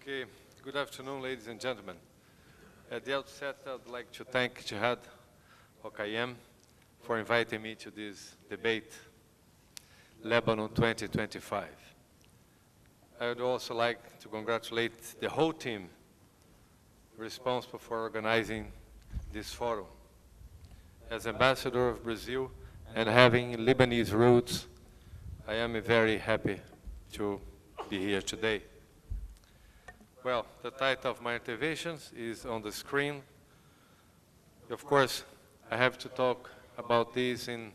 Okay, good afternoon, ladies and gentlemen. At the outset, I'd like to thank Jihad El Hokayem for inviting me to this debate, Lebanon 2025. I would also like to congratulate the whole team responsible for organizing this forum. As ambassador of Brazil and having Lebanese roots, I am very happy to be here today. Well, the title of my interventions is on the screen. Of course, I have to talk about this in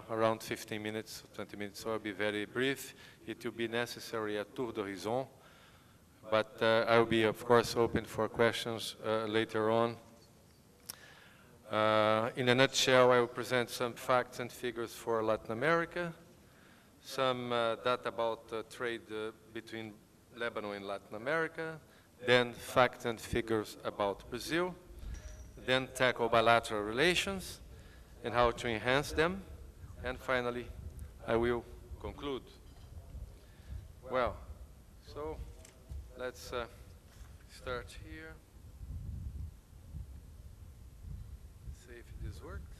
around 15 minutes, 20 minutes, so I'll be very brief. It will be necessary a tour d'horizon, but I will be, of course, open for questions later on. In a nutshell, I will present some facts and figures for Latin America, some data about trade between Lebanon and Latin America, then facts and figures about Brazil, then tackle bilateral relations and how to enhance them, and finally, I will conclude. Well, so let's start here. See if this works.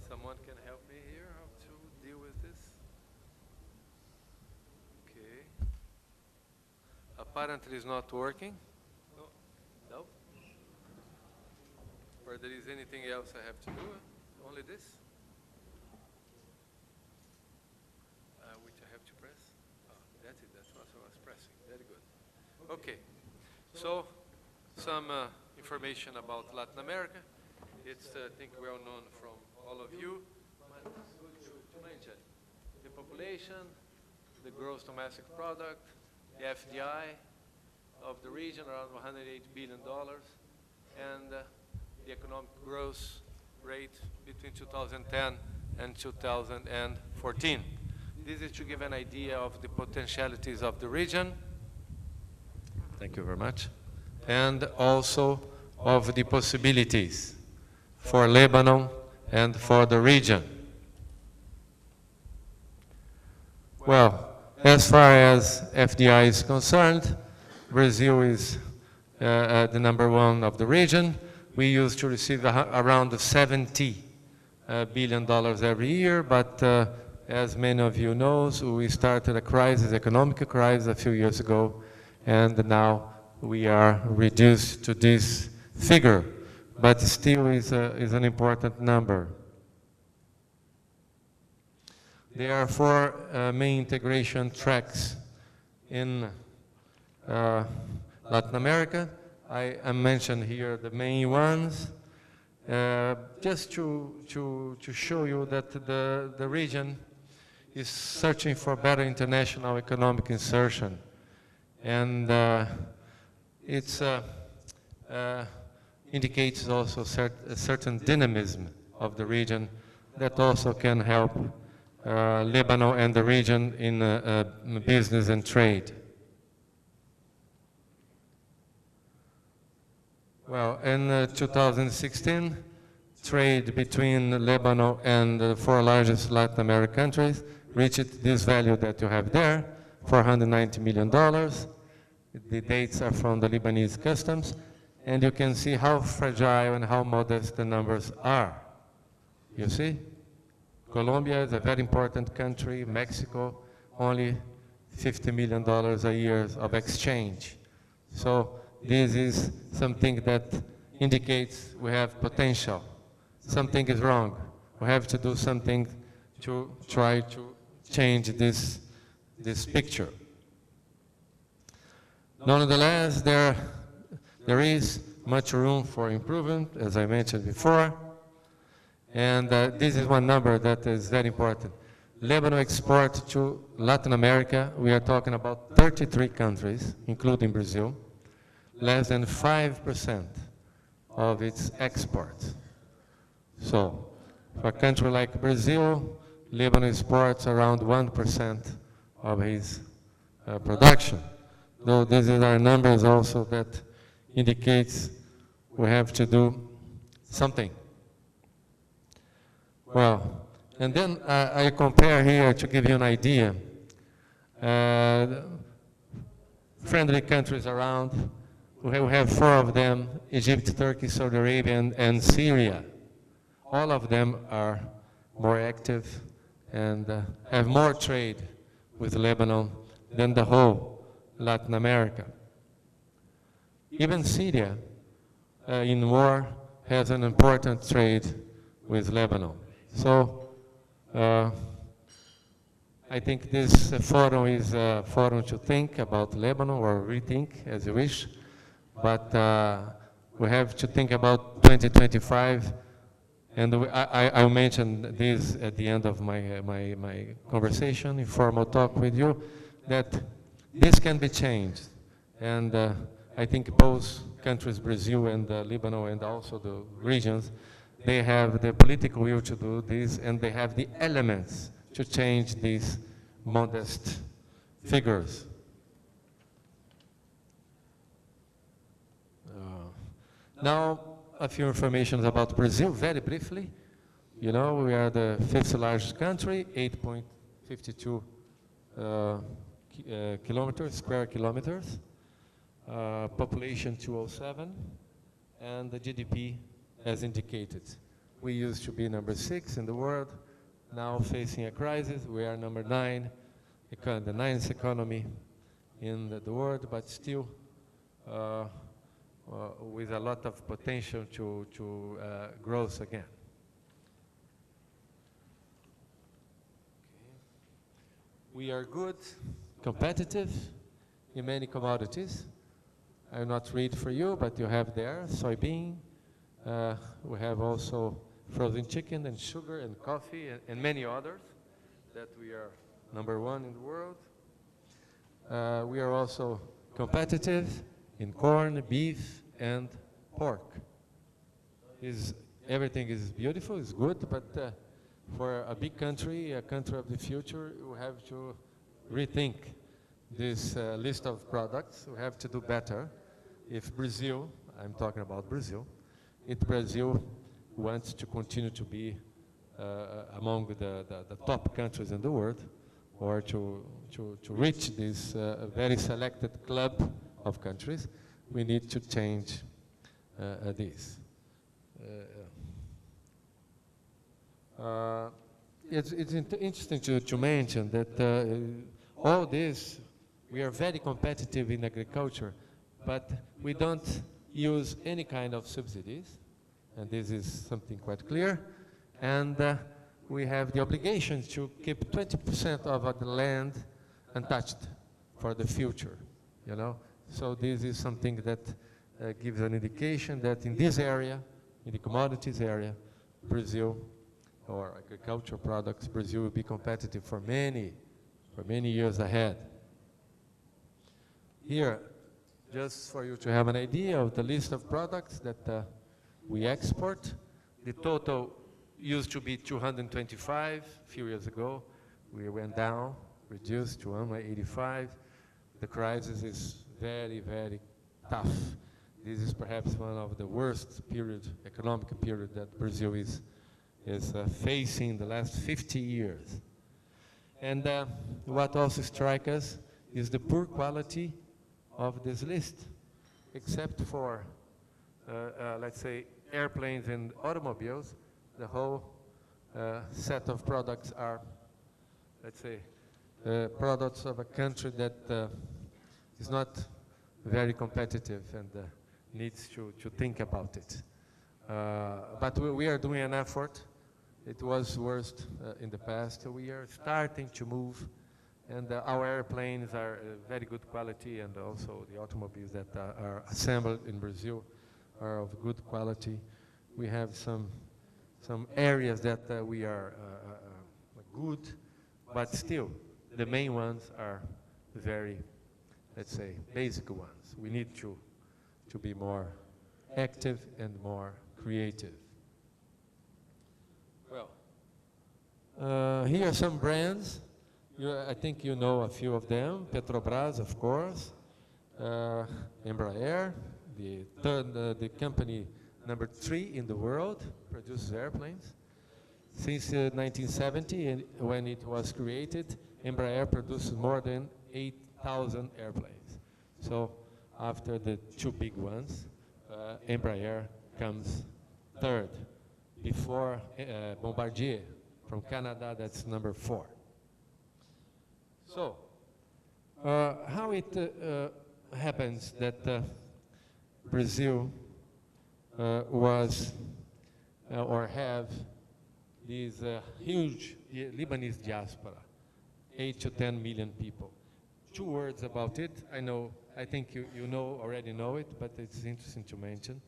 Someone can help me here how to deal with this? Okay. Apparently it's not working. No? Or there is anything else I have to do? Only this? Which I have to press? Oh, that's it. That's what I was pressing. Very good. Okay. So, some information about Latin America. It's, I think, well known from all of you. But it's good to mention the population, the gross domestic product, the FDI of the region, around $108 billion, and the economic growth rate between 2010 and 2014. This is to give an idea of the potentialities of the region. Thank you very much. And also of the possibilities for Lebanon and for the region. Well, as far as FDI is concerned, Brazil is the #1 of the region. We used to receive around $70 billion every year, but as many of you know, we started a crisis, economic crisis a few years ago, and now we are reduced to this figure, but still is an important number. There are 4 main integration tracks in Latin America. I mentioned here the main ones, just to show you that the region is searching for better international economic insertion. And it indicates also a certain dynamism of the region that also can help Lebanon and the region in business and trade. Well, in 2016, trade between Lebanon and the 4 largest Latin American countries reached this value that you have there, $490 million. The dates are from the Lebanese customs, and you can see how fragile and how modest the numbers are. You see? Colombia is a very important country, Mexico, only $50 million a year of exchange. So this is something that indicates we have potential. Something is wrong. We have to do something to try to change this picture. Nonetheless, there is much room for improvement, as I mentioned before. And this is one number that is very important. Lebanon export to Latin America, we are talking about 33 countries, including Brazil, less than 5% of its exports. So, for a country like Brazil, Lebanon exports around 1% of its production. Though these are numbers also that indicates we have to do something. Well, and then I compare here to give you an idea. friendly countries around. We have 4 of them: Egypt, Turkey, Saudi Arabia, and Syria. All of them are more active and have more trade with Lebanon than the whole Latin America. Even Syria, in war, has an important trade with Lebanon. So I think this forum is a forum to think about Lebanon, or rethink, as you wish. But we have to think about 2025, and I'll mention this at the end of my conversation, informal talk with you, that this can be changed. And I think both countries, Brazil and Lebanon, and also the regions, they have the political will to do this, and they have the elements to change these modest figures. Now, a few information about Brazil, very briefly. You know, we are the 5th largest country, 8.52 square kilometers, population 207, and the GDP as indicated. We used to be number 6 in the world, now facing a crisis. We are number 9, the 9th economy in the world, but still with a lot of potential to growth again. We are good, competitive in many commodities. I will not read for you, but you have there soybean. We have also frozen chicken and sugar and coffee and many others that we are number 1 in the world. We are also competitive in corn, beef, and pork. Everything is beautiful, it's good, but for a big country, a country of the future, we have to rethink this list of products. We have to do better. If Brazil, I'm talking about Brazil, if Brazil wants to continue to be among the top countries in the world, or to reach this very selected club of countries, we need to change this. It's interesting to mention that all this, we are very competitive in agriculture, but we don't use any kind of subsidies, and this is something quite clear. And we have the obligation to keep 20% of the land untouched for the future, you know. So this is something that gives an indication that in this area, in the commodities area, Brazil, or agricultural products, Brazil will be competitive for many years ahead. Here, just for you to have an idea of the list of products that we export. The total used to be 225 a few years ago. We went down, reduced to 185. The crisis is very, very tough. This is perhaps one of the worst economic period that Brazil is facing in the last 50 years. And what also strikes us is the poor quality of this list, except for, let's say, airplanes and automobiles. The whole set of products are, let's say, products of a country that is not very competitive and needs to think about it. But we are doing an effort. It was worst in the past. We are starting to move, and our airplanes are very good quality, and also the automobiles that are assembled in Brazil are of good quality. We have some areas that we are good, but still the main ones are very, let's say, basic ones. We need to be more active and more creative. Well, here are some brands. I think you know a few of them. Petrobras, of course. Embraer, the company number 3 in the world, produces airplanes. Since 1970, when it was created, Embraer produces more than 8,000 airplanes. So after the two big ones, Embraer comes third, before Bombardier from Canada, that's number 4. So, how it happens that Brazil was or have this huge Lebanese diaspora, 8 to 10 million people. 2 words about it. I think you already know it, but it's interesting to mention.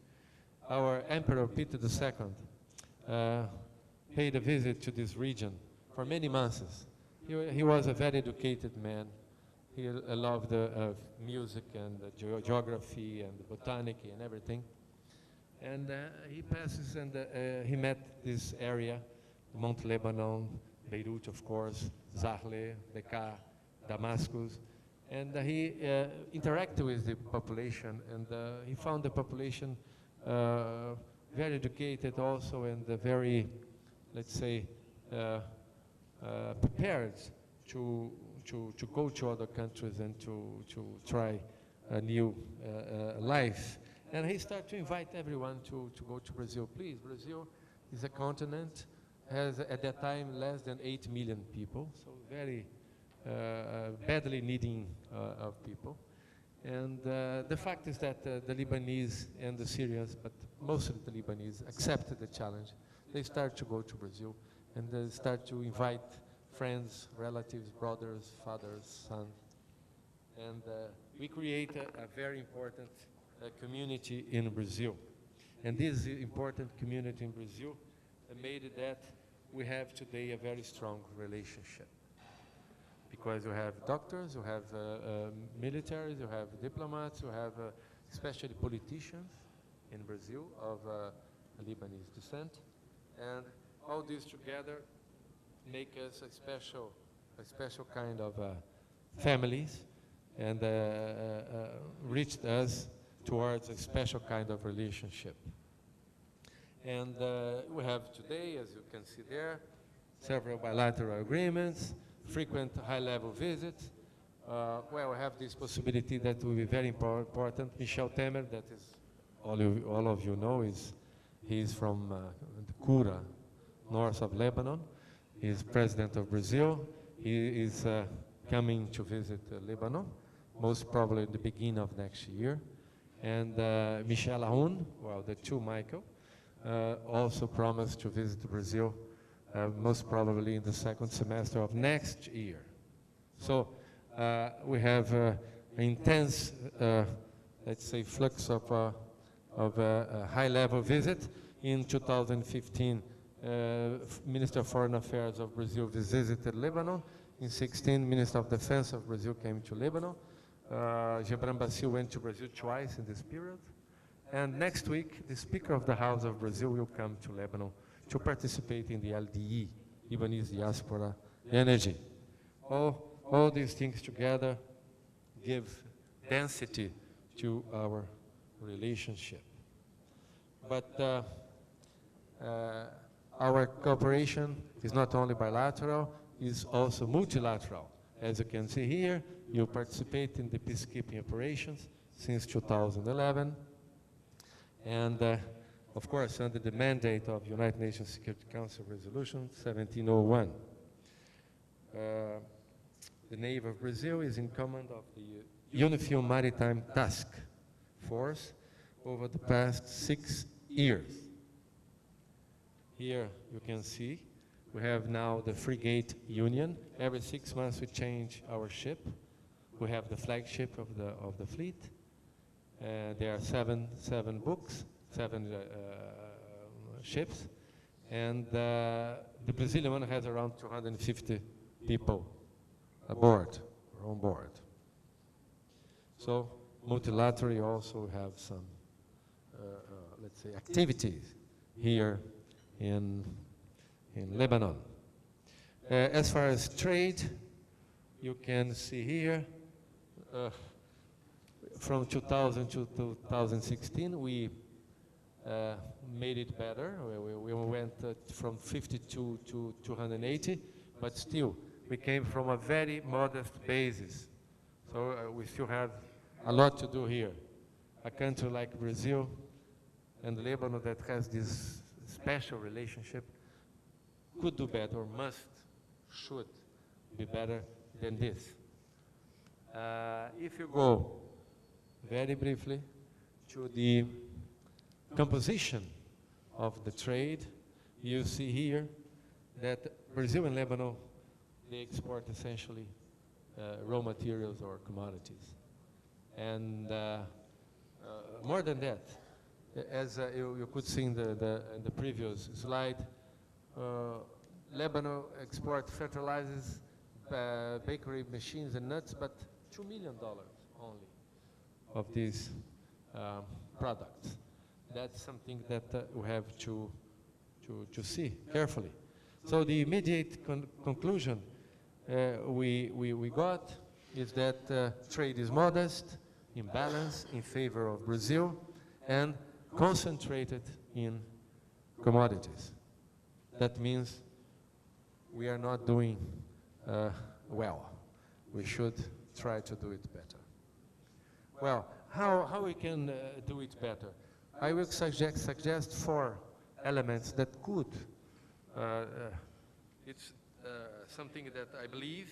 Our Emperor Peter II paid a visit to this region for many months. He was a very educated man. He loved music and geography and botany and everything. And he passes and he met this area, Mount Lebanon, Beirut, of course, Zahle, Bekaa, Damascus. And he interacted with the population, and he found the population very educated also, and very, let's say, prepared to go to other countries and to try a new life. And he started to invite everyone to go to Brazil. Please, Brazil is a continent, has at that time less than 8 million people, so very badly needing of people. And the fact is that the Lebanese and the Syrians, but mostly the Lebanese, accepted the challenge. They start to go to Brazil, and they start to invite friends, relatives, brothers, fathers, sons. And we create a very important community in Brazil. And this important community in Brazil made it that we have today a very strong relationship. Because you have doctors, you have militaries, you have diplomats, you have especially politicians in Brazil of Lebanese descent. And all this together make us a special kind of families, and reached us towards a special kind of relationship. And we have today, as you can see there, several bilateral agreements, frequent high-level visits, where we have this possibility that will be very important. Michel Temer, that is all of you know, he's from the Kura, north of Lebanon. He's president of Brazil. He is coming to visit Lebanon, most probably at the beginning of next year. And Michel Aoun, well, the two Michael, also promised to visit Brazil most probably in the second semester of next year. So we have an intense, let's say, flux of a high-level visit. In 2015, Minister of Foreign Affairs of Brazil visited Lebanon. In 2016, Minister of Defense of Brazil came to Lebanon. Gebran Bassil went to Brazil twice in this period. And next week, the Speaker of the House of Brazil will come to Lebanon to participate in the LDE, Lebanese Diaspora Energy. All these things together give density to our relationship. But our cooperation is not only bilateral, it's also multilateral. As you can see here, you participate in the peacekeeping operations since 2011. And of course, under the mandate of United Nations Security Council Resolution 1701. The Navy of Brazil is in command of the UNIFIL Maritime Task Force over the past 6 years. Here you can see we have now the frigate union. Every 6 months we change our ship. We have the flagship of the fleet. There are seven ships, and the Brazilian one has around 250 people aboard or on board. So multilaterally also have some, let's say, activities here in Lebanon. As far as trade, you can see here, from 2000 to 2016, we made it better. We went from 52 to 280, but still, we came from a very modest basis. So we still have a lot to do here. A country like Brazil and Lebanon that has this special relationship could do better, or must, should be better than this. If you go very briefly to the composition of the trade, you see here that Brazil and Lebanon, they export essentially raw materials or commodities. And more than that, as you could see in the previous slide, Lebanon exports fertilizers, bakery machines and nuts, but $2 million only of these products. That's something that we have to see carefully. So the immediate conclusion we got is that trade is modest, imbalanced in favor of Brazil, and concentrated in commodities. That means we are not doing well. We should try to do it better. Well, how we can do it better? I will suggest 4 elements that could. It's something that I believe,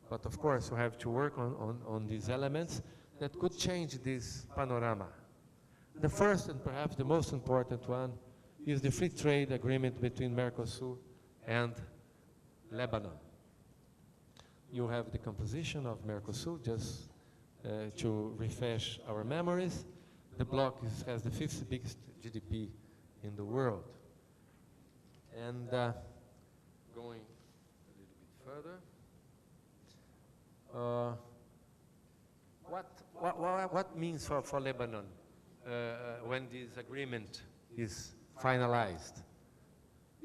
but of course we have to work on these elements that could change this panorama. The first and perhaps the most important one is the free trade agreement between Mercosur and Lebanon. You have the composition of Mercosur, just to refresh our memories. The bloc has the 5th biggest GDP in the world. And going a little bit further, what means for Lebanon when this agreement is finalized?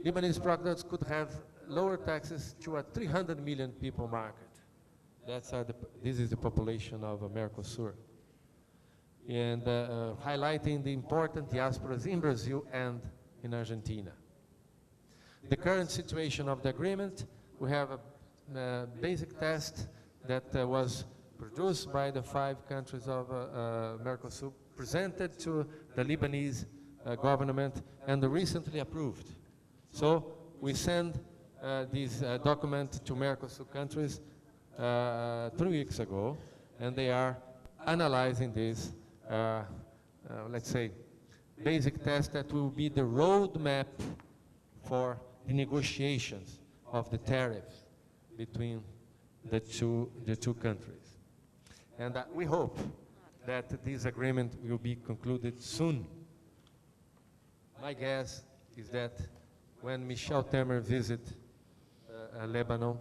Lebanese products could have lower taxes to a 300 million people market. This is the population of Mercosur. And highlighting the important diasporas in Brazil and in Argentina. The current situation of the agreement, we have a basic test that was produced by the 5 countries of Mercosur, presented to the Lebanese government, and recently approved. So we send this document to Mercosur countries 3 weeks ago, and they are analyzing this, let's say, basic test that will be the roadmap for the negotiations of the tariffs between the two countries. And we hope that this agreement will be concluded soon. My guess is that when Michel Temer visits Lebanon,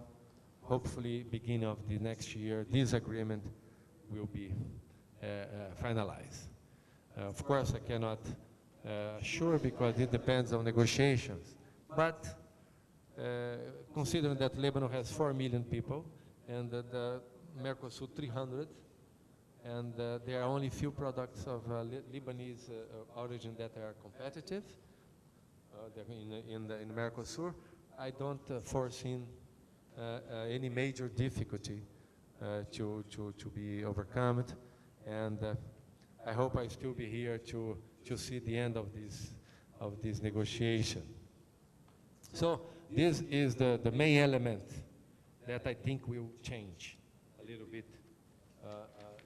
hopefully beginning of the next year, this agreement will be finalized. Of course, I cannot assure because it depends on negotiations. But considering that Lebanon has 4 million people and the Mercosur 300, and there are only few products of Lebanese origin that are competitive in the Mercosur, I don't foresee any major difficulty to be overcome, and I hope I still be here to see the end of this negotiation. So this is the main element that I think will change a little bit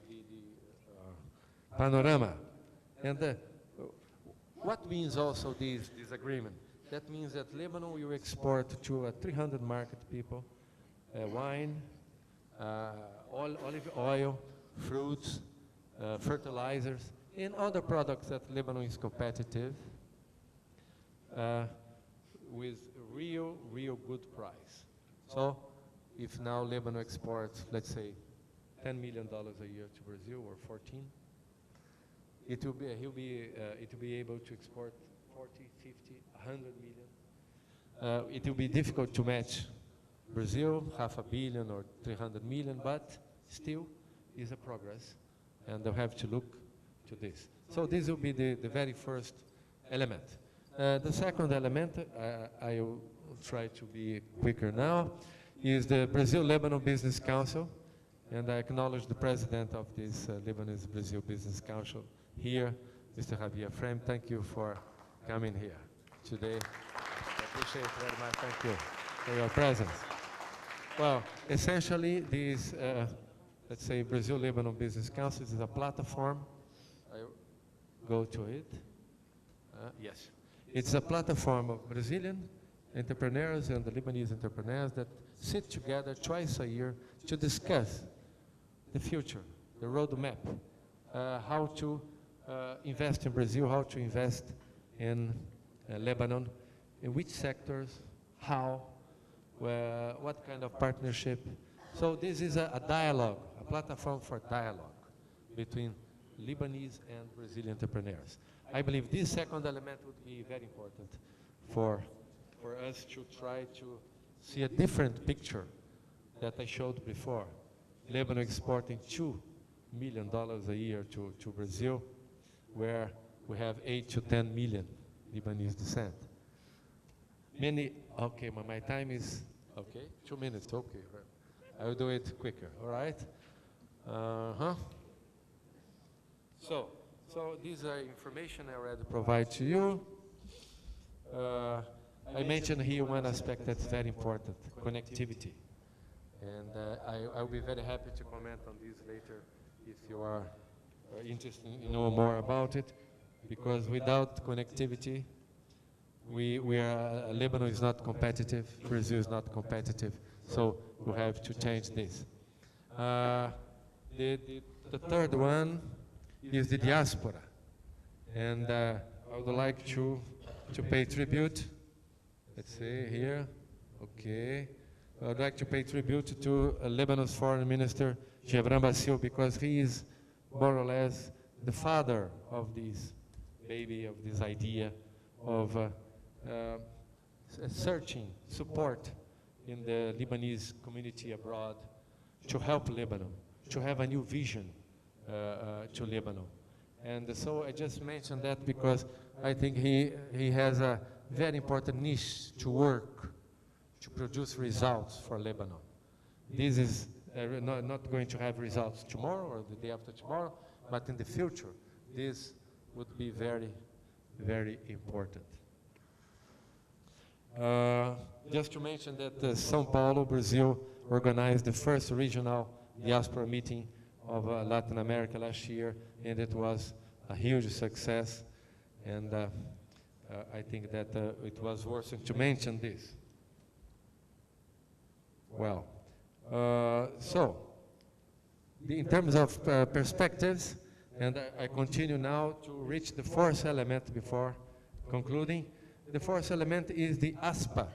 the panorama. And what means also this agreement? That means that Lebanon will export to 300 market people wine, olive oil, fruits, fertilizers, and other products that Lebanon is competitive with real good price. So if now Lebanon exports, let's say, $10 million a year to Brazil, or 14, it will be able to export 40, 50, 100 million. It will be difficult to match Brazil, $500 million or 300 million, but still is a progress, and they'll have to look to this. So this will be the very first element. The second element, I will try to be quicker now, is the Brazil-Lebanon Business Council. And I acknowledge the president of this Lebanese-Brazil Business Council here, Mr. Javier Frame. Thank you for coming here today. I appreciate it very much. Thank you for your presence. Well, essentially, this, let's say, Brazil-Lebanon Business Council is a platform. I go to it. Yes. It's a platform of Brazilian entrepreneurs and the Lebanese entrepreneurs that sit together twice a year to discuss the future, the roadmap, how to invest in Brazil, how to invest in Lebanon, in which sectors, how, what kind of partnership. So this is a dialogue, a platform for dialogue between Lebanese and Brazilian entrepreneurs. I believe this second element would be very important for us to try to see a different picture that I showed before. Lebanon exporting $2 million a year to Brazil, where we have 8 to 10 million Lebanese descent. Okay, my time is, okay, 2 minutes, okay. I will do it quicker, all right? So these are information I already provide to you. I mentioned here one aspect that's very important, connectivity. And I'll be very happy to comment on this later if you are interested in know more about it, because without connectivity, Lebanon is not competitive, Brazil is not competitive, so we have to change this. The third one is the diaspora, and I would like to pay tribute. Let's see here, okay. I would like to pay tribute to Lebanon's Foreign Minister, Gibran Bassil, because he is more or less the father of this baby, of this idea of searching support in the Lebanese community abroad to help Lebanon, to have a new vision to Lebanon. And so I just mentioned that because I think he has a very important niche to work, to produce results for Lebanon. This is not going to have results tomorrow or the day after tomorrow, but in the future, this would be very, very important. Just to mention that São Paulo, Brazil, organized the first regional diaspora meeting of Latin America last year, and it was a huge success. And I think that it was worth it to mention this. Well, in terms of perspectives, and I continue now to reach the fourth element before concluding. The fourth element is the ASPA.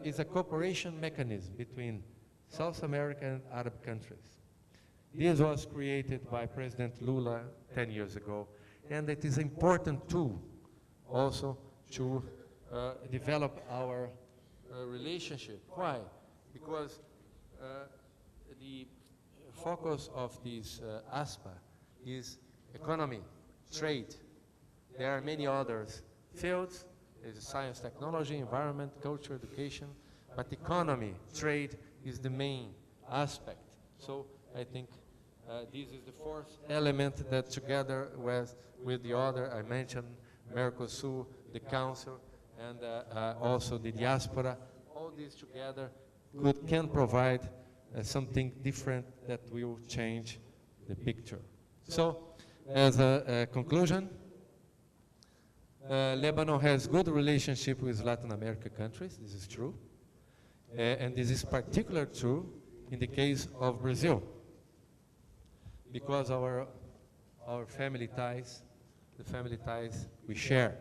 It's a cooperation mechanism between South America and Arab countries. This was created by President Lula 10 years ago, and it is an important tool also to develop our relationship. Why? Because the focus of this ASPA is economy, trade. There are many other fields. There's science, technology, environment, culture, education, but economy, trade is the main aspect. So I think this is the fourth element that together with the other, I mentioned Mercosur, the Council, and also the diaspora, all these together can provide something different that will change the picture. So, as a conclusion, Lebanon has good relationship with Latin American countries, this is true, and this is particularly true in the case of Brazil, because our family ties, the family ties we share.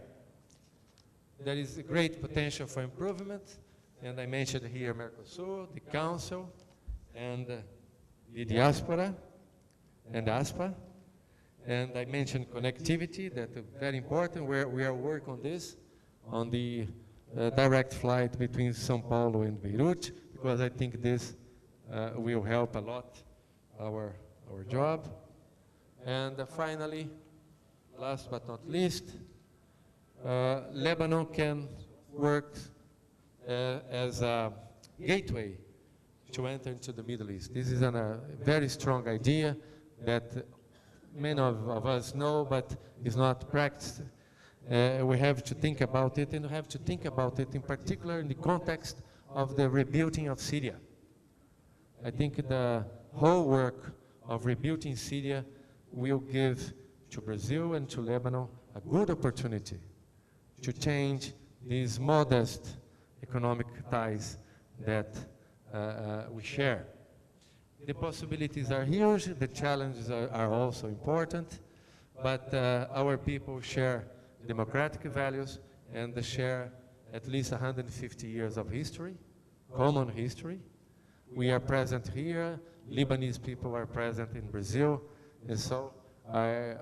There is a great potential for improvement, and I mentioned here Mercosur, the Council, and the diaspora, and ASPA. And I mentioned connectivity, that is very important, where we are working on this, on the direct flight between São Paulo and Beirut, because I think this will help a lot our job. And finally, last but not least, Lebanon can work as a gateway to enter into the Middle East. This is a very strong idea that many of us know, but is not practiced. We have to think about it, and we have to think about it in particular in the context of the rebuilding of Syria. I think the whole work of rebuilding Syria will give to Brazil and to Lebanon a good opportunity to change these modest economic ties that we share. The possibilities are huge, the challenges are also important, but our people share democratic values and they share at least 150 years of history, common history. We are present here, Lebanese people are present in Brazil, and so I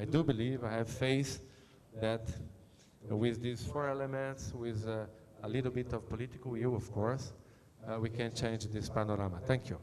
do believe, I have faith that with these four elements, with a little bit of political will, of course, we can change this panorama. Thank you.